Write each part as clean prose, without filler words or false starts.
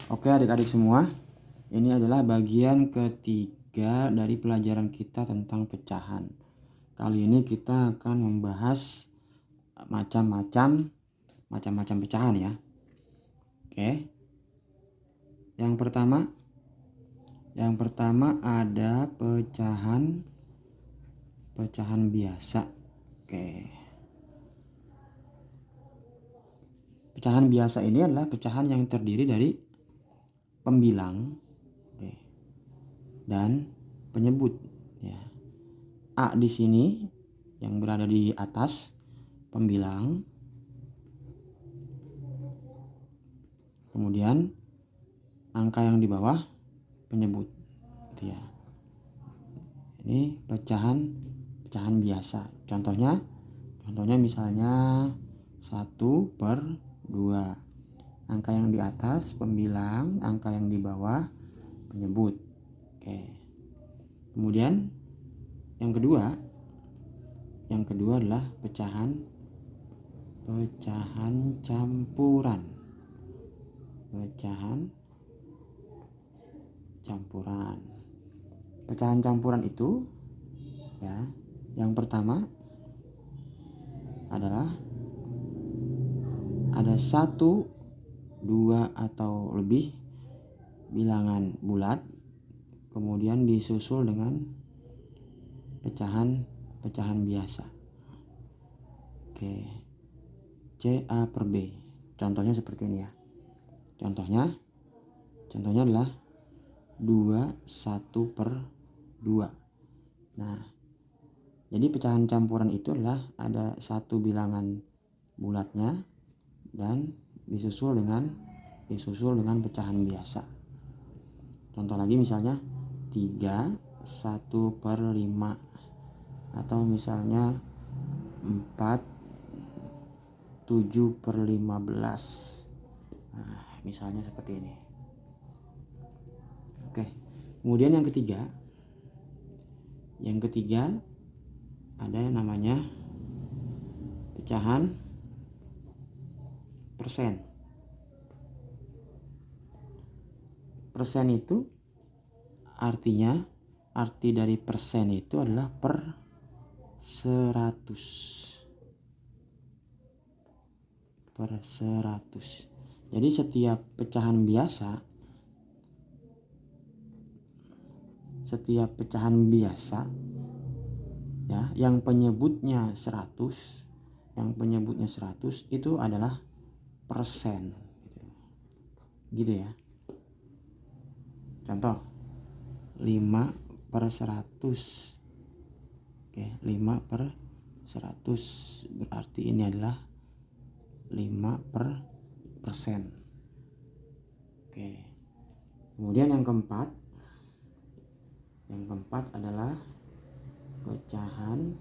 Oke adik-adik semua, ini adalah bagian ketiga dari pelajaran kita tentang pecahan. Kali ini kita akan membahas macam-macam pecahan ya. Oke. Yang pertama ada pecahan biasa. Oke. Pecahan biasa ini adalah pecahan yang terdiri dari pembilang dan penyebut ya. A di sini yang berada di atas pembilang, kemudian angka yang di bawah penyebut gitu ya. Ini pecahan biasa. Contohnya misalnya 1/2. Angka yang di atas pembilang, angka yang di bawah penyebut. Oke. Kemudian yang kedua adalah pecahan campuran. Pecahan campuran itu ya, yang pertama adalah ada 1, 2 atau lebih bilangan bulat, kemudian disusul dengan pecahan biasa. Oke. C/A/B. Contohnya seperti ini ya. Contohnya adalah 1/2. Nah, jadi pecahan campuran itu adalah ada satu bilangan bulatnya dan disusul dengan pecahan biasa. Contoh lagi misalnya 3 1/5 atau misalnya 4 7/15. Nah, misalnya seperti ini. Oke. Kemudian yang ketiga ada yang namanya pecahan persen. Persen itu arti dari persen itu adalah per 100. Jadi setiap pecahan biasa ya, yang penyebutnya 100 itu adalah persen gitu ya. Contoh 5/100. Oke, 5/100 berarti ini adalah 5%. Oke. Kemudian yang keempat adalah pecahan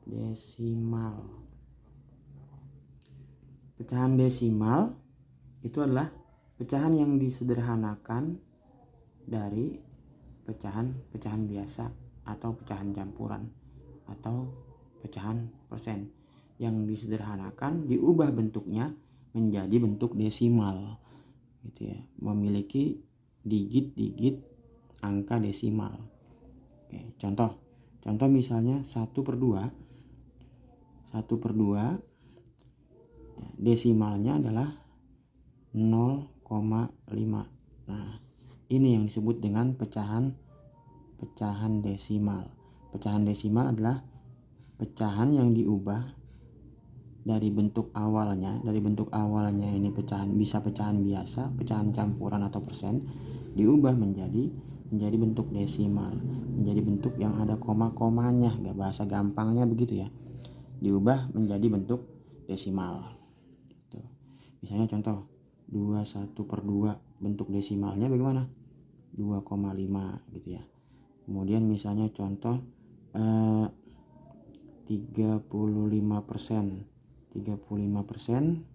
desimal. Pecahan desimal itu adalah pecahan yang disederhanakan dari pecahan biasa atau pecahan campuran atau pecahan persen. Yang disederhanakan diubah bentuknya menjadi bentuk desimal gitu ya, memiliki digit angka desimal. Oke, contoh misalnya 1/2. Desimalnya adalah 0,5. Nah, ini yang disebut dengan pecahan desimal. Pecahan desimal adalah pecahan yang diubah dari bentuk awalnya ini bisa pecahan biasa, pecahan campuran atau persen, diubah menjadi bentuk desimal, menjadi bentuk yang ada koma-komanya, bahasa gampangnya begitu ya, diubah menjadi bentuk desimal. Misalnya contoh 21/2, bentuk desimalnya bagaimana? 2,5 gitu ya. Kemudian misalnya contoh 35%.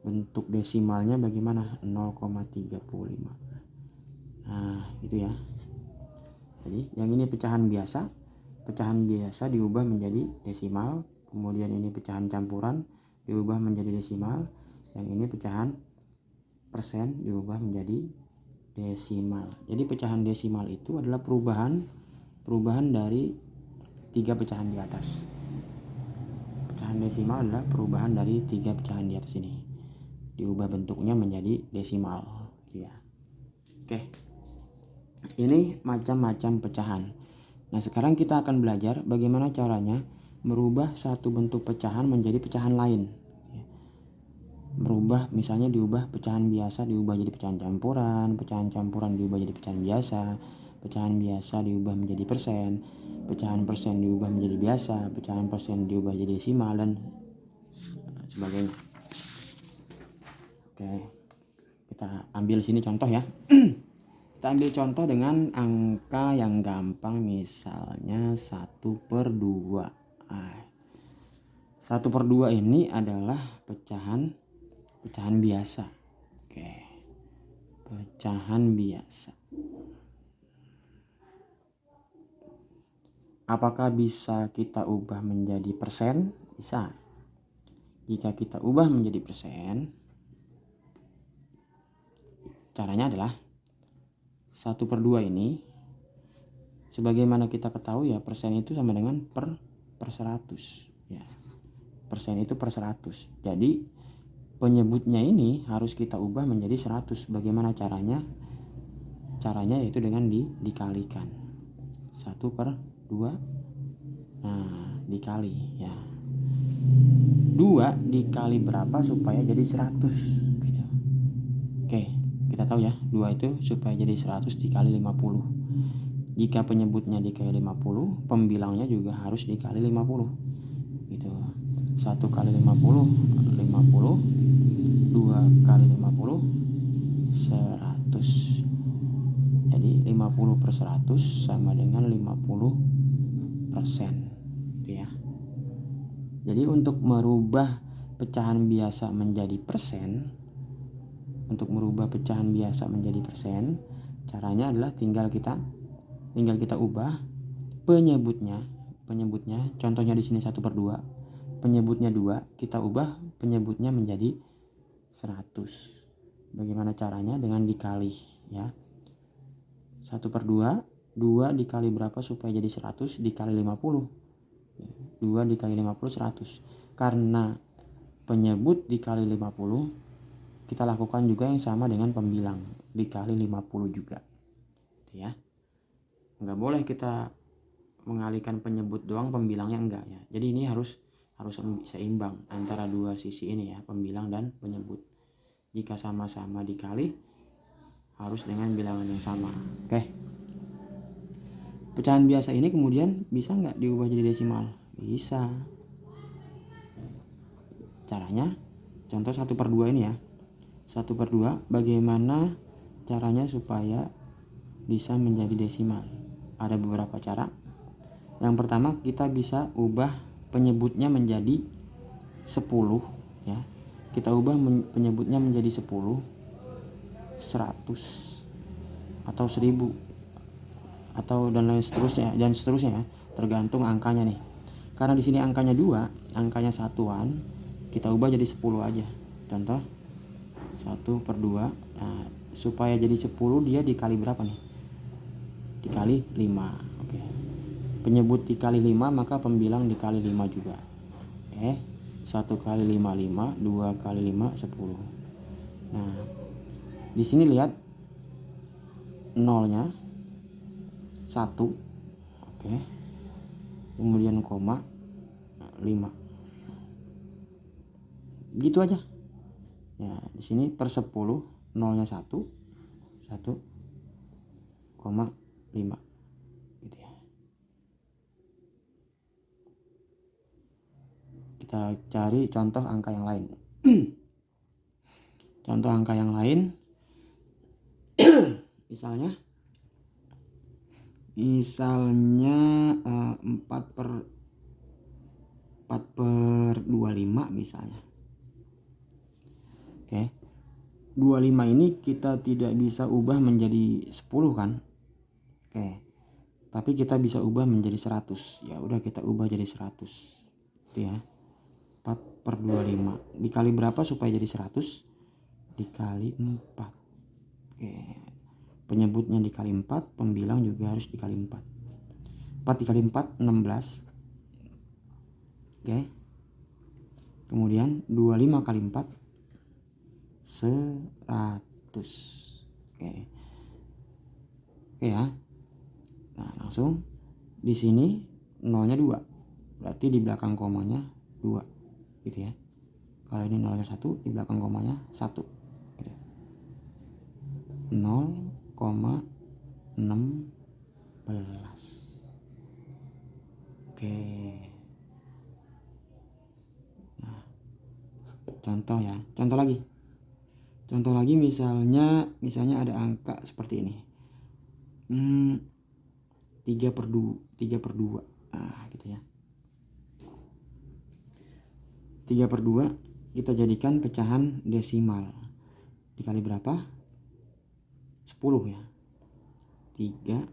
Bentuk desimalnya bagaimana? 0,35. Nah, gitu ya. Jadi yang ini pecahan biasa diubah menjadi desimal. Kemudian ini pecahan campuran diubah menjadi desimal. Yang ini pecahan persen diubah menjadi desimal. Jadi pecahan desimal itu adalah perubahan dari 3 pecahan di atas. Pecahan desimal adalah perubahan dari 3 pecahan di atas ini. Diubah bentuknya menjadi desimal, ya. Oke. Ini macam-macam pecahan. Nah, sekarang kita akan belajar bagaimana caranya merubah satu bentuk pecahan menjadi pecahan lain. Merubah, misalnya diubah pecahan biasa diubah jadi pecahan campuran diubah jadi pecahan biasa diubah menjadi persen diubah menjadi biasa, pecahan persen diubah jadi desimal, dan sebagainya. Oke, kita ambil sini contoh ya. Kita ambil contoh dengan angka yang gampang, misalnya 1/2. 1/2 ini adalah pecahan biasa. Oke. Pecahan biasa. Apakah bisa kita ubah menjadi persen? Bisa. Jika kita ubah menjadi persen, caranya adalah 1/2 ini, sebagaimana kita ketahui ya, persen itu sama dengan per 100 ya. Persen itu per 100. Jadi penyebutnya ini harus kita ubah menjadi 100. Bagaimana caranya? Caranya yaitu dengan dikalikan. 1/2. Nah, dikali ya. 2 dikali berapa supaya jadi 100 gitu. Oke, kita tahu ya, 2 itu supaya jadi 100 dikali 50. Jika penyebutnya dikali 50, pembilangnya juga harus dikali 50. Gitu. 1 kali 50, 50. 2 kali 50, 100. Jadi 50 per 100 sama dengan 50%. Gitu ya. Jadi untuk merubah pecahan biasa menjadi persen, caranya adalah tinggal kita ubah penyebutnya. Contohnya di sini 1/2. Penyebutnya 2, kita ubah penyebutnya menjadi 100. Bagaimana caranya? Dengan dikali ya. 1/2, 2 dikali berapa supaya jadi 100? Dikali 50. 2 dikali 50, 100. Karena penyebut dikali 50, kita lakukan juga yang sama dengan pembilang, dikali 50 juga. Ya. Enggak boleh kita mengalihkan penyebut doang, pembilangnya enggak ya. Jadi ini harus seimbang antara dua sisi ini ya, pembilang dan penyebut. Jika sama-sama dikali, harus dengan bilangan yang sama. Oke. Pecahan biasa ini kemudian bisa nggak diubah jadi desimal? Bisa. Caranya, contoh 1/2 ini ya. 1/2, bagaimana caranya supaya bisa menjadi desimal? Ada beberapa cara. Yang pertama, kita bisa ubah penyebutnya menjadi 10 ya. Kita ubah penyebutnya menjadi 10, 100 atau 1000 atau dan seterusnya ya, tergantung angkanya nih. Karena di sini angkanya 2, angkanya satuan, kita ubah jadi 10 aja. Contoh 1/2. Nah, supaya jadi 10 dia dikali berapa nih? Dikali 5. Oke. Penyebut dikali 5, maka pembilang dikali 5 juga. Oke. 1 kali 5, 5, 2 kali 5, 10. Nah, di sini lihat nolnya 1. Oke. Kemudian koma 5. Gitu aja. Ya, di sini per 10, nolnya 1, 1,5 gitu ya. Kita cari contoh angka yang lain. Contoh angka yang lain misalnya 4/25 misalnya. Oke. 25 ini kita tidak bisa ubah menjadi 10 kan? Oke. Tapi kita bisa ubah menjadi 100. Ya udah, kita ubah jadi 100. Itu ya. 4/25. Dikali berapa supaya jadi 100? Dikali 4. Oke. Penyebutnya dikali 4, pembilang juga harus dikali 4. 4 dikali 4, 16. Oke. Kemudian 25 kali 4, 100. Oke. Oke ya. Nah, langsung di sini nolnya 2. Berarti di belakang komanya 2. Gitu ya. Kalau ini nolnya 1, di belakang komanya 1. Gitu. 0,16. Oke. Nah, contoh ya. Contoh lagi misalnya ada angka seperti ini. 3/2. Nah, gitu ya. 3/2 kita jadikan pecahan desimal. Dikali berapa? 10 ya. 3,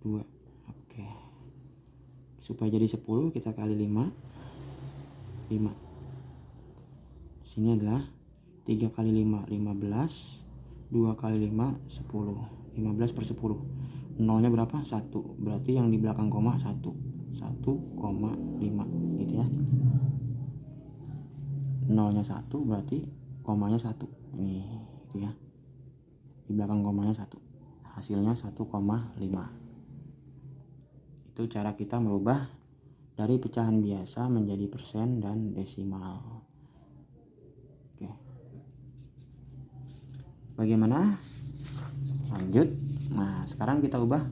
2. Oke. Supaya jadi 10 kita kali 5. 5. Sini adalah 3 kali 5, 15. 2 kali 5, 10. 15/10. Nolnya berapa? 1. Berarti yang di belakang koma 1. 1,5 gitu ya. Nolnya 1 berarti komanya 1. Ini gitu ya. Di belakang komanya 1. Hasilnya 1,5. Itu cara kita merubah dari pecahan biasa menjadi persen dan desimal. Oke. Bagaimana? Lanjut. Nah, sekarang kita ubah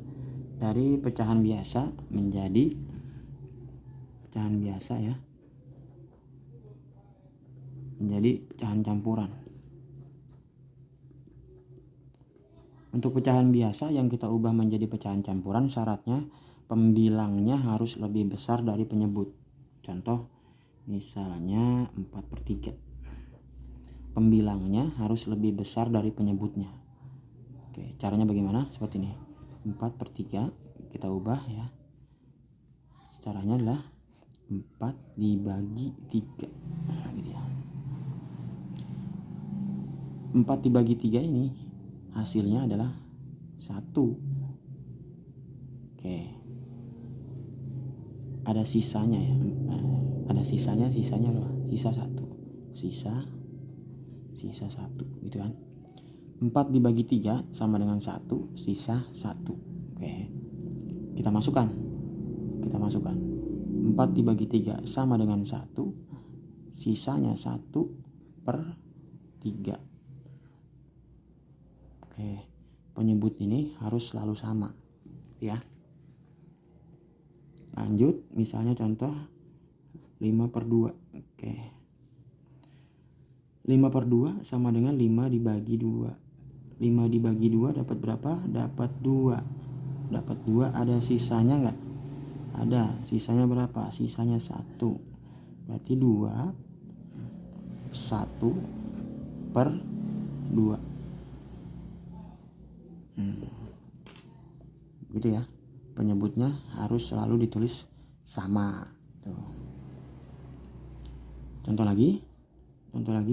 dari pecahan biasa menjadi pecahan biasa ya. Menjadi pecahan campuran. Untuk pecahan biasa yang kita ubah menjadi pecahan campuran, syaratnya pembilangnya harus lebih besar dari penyebut. Contoh misalnya 4/3. Pembilangnya harus lebih besar dari penyebutnya. Oke, caranya bagaimana? Seperti ini. 4/3 kita ubah ya. Caranya adalah 4 dibagi 3. Nah, gitu ya. 4 dibagi 3 ini hasilnya adalah 1. Oke. Ada sisanya ya. Ada sisanya berapa? Sisa 1. Sisa 1 gitu kan. 4 dibagi 3 sama dengan 1, sisa 1. Oke. Kita masukkan. 4 dibagi 3 sama dengan 1, sisanya 1/3. Oke. Penyebut ini harus selalu sama ya. Lanjut, misalnya contoh 5/2. Oke. 5/2 sama dengan 5 dibagi 2. 5 dibagi 2 dapat berapa? Dapat 2. Dapat 2, ada sisanya enggak? Ada. Sisanya berapa? Sisanya 1. Berarti 2 1/2. Gitu ya. Penyebutnya harus selalu ditulis sama. Tuh. Contoh lagi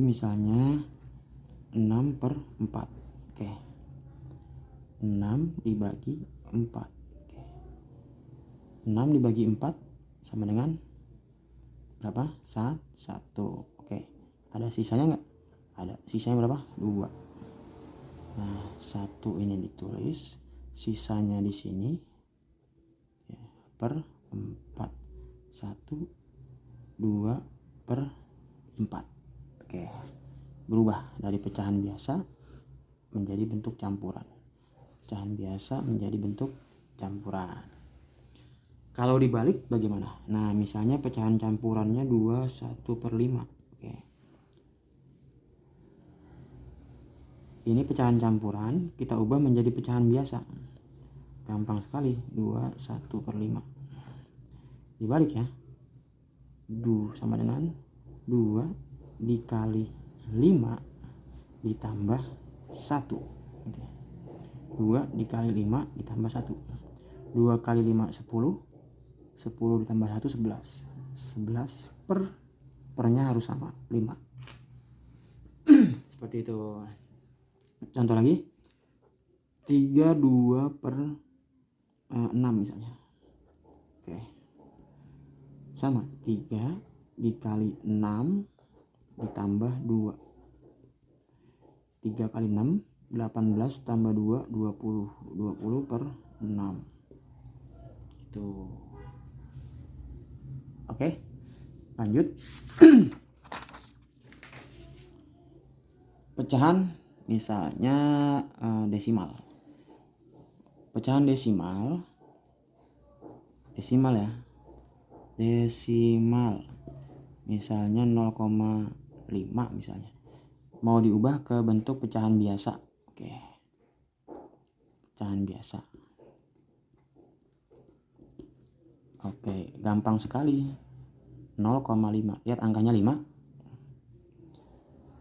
misalnya 6/4. Oke. 6 dibagi 4. Oke. 6 dibagi 4 sama dengan berapa? 1. Oke. Ada sisanya enggak? Ada. Sisanya berapa? 2. Nah, 1 ini ditulis, sisanya di sini ya, per 4. 1, 2/4. Oke. Berubah dari pecahan biasa menjadi bentuk campuran. Pecahan biasa menjadi bentuk campuran. Kalau dibalik bagaimana? Nah, misalnya pecahan campurannya 2 1/5. Oke. Ini pecahan campuran kita ubah menjadi pecahan biasa. Gampang sekali. 2 1/5. Dibalik ya. 2 sama dengan 2 dikali 5 ditambah 1. 2 dikali 5 ditambah 1. 2 kali 5 10. 10 ditambah 1 11. 11/5. pernya harus sama 5. Seperti itu. Contoh lagi, 32 per 6 misalnya. Oke, sama 3 dikali 6 ditambah 2. 3 kali 6 18 tambah 2 20. 20 per 6 itu. Oke, lanjut. Pecahan misalnya desimal. Pecahan desimal ya. Desimal misalnya 0,5 misalnya. Mau diubah ke bentuk pecahan biasa. Oke. Pecahan biasa. Oke, gampang sekali. 0,5. Lihat angkanya 5.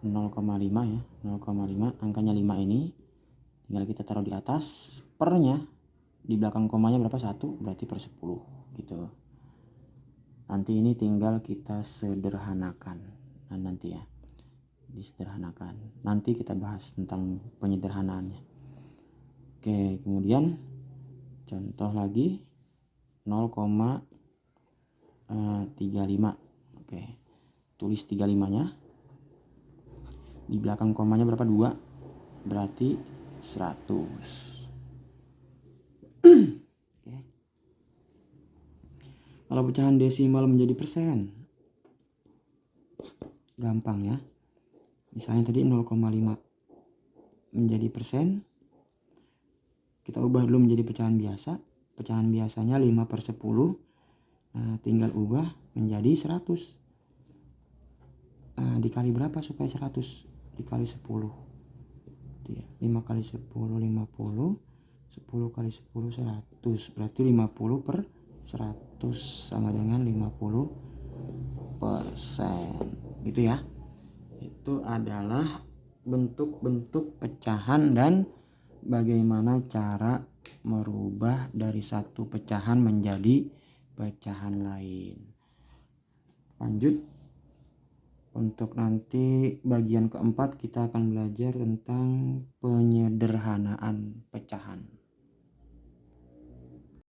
0,5 ya. 0,5 angkanya 5 ini tinggal kita taruh di atas, pernya di belakang komanya berapa? 1, berarti per 10 gitu. Nanti ini tinggal kita sederhanakan. Nah, nanti ya disederhanakan. Nanti kita bahas tentang penyederhanaannya. Oke, kemudian contoh lagi 0,35. Oke, tulis 35-nya. Di belakang komanya berapa? 2, berarti 100. Oke. Kalau pecahan desimal menjadi persen, gampang ya. Misalnya tadi 0,5 menjadi persen, kita ubah dulu menjadi pecahan biasa. Pecahan biasanya 5 per 10. Nah, tinggal ubah menjadi 100. Nah, dikali berapa supaya 100? Dikali 10. 5 kali 10 50. 10 kali 10 100. Berarti 50 per 100 sama dengan 50%. Gitu ya. Itu adalah bentuk-bentuk pecahan dan bagaimana cara merubah dari satu pecahan menjadi pecahan lain. Lanjut, untuk nanti bagian keempat kita akan belajar tentang penyederhanaan pecahan.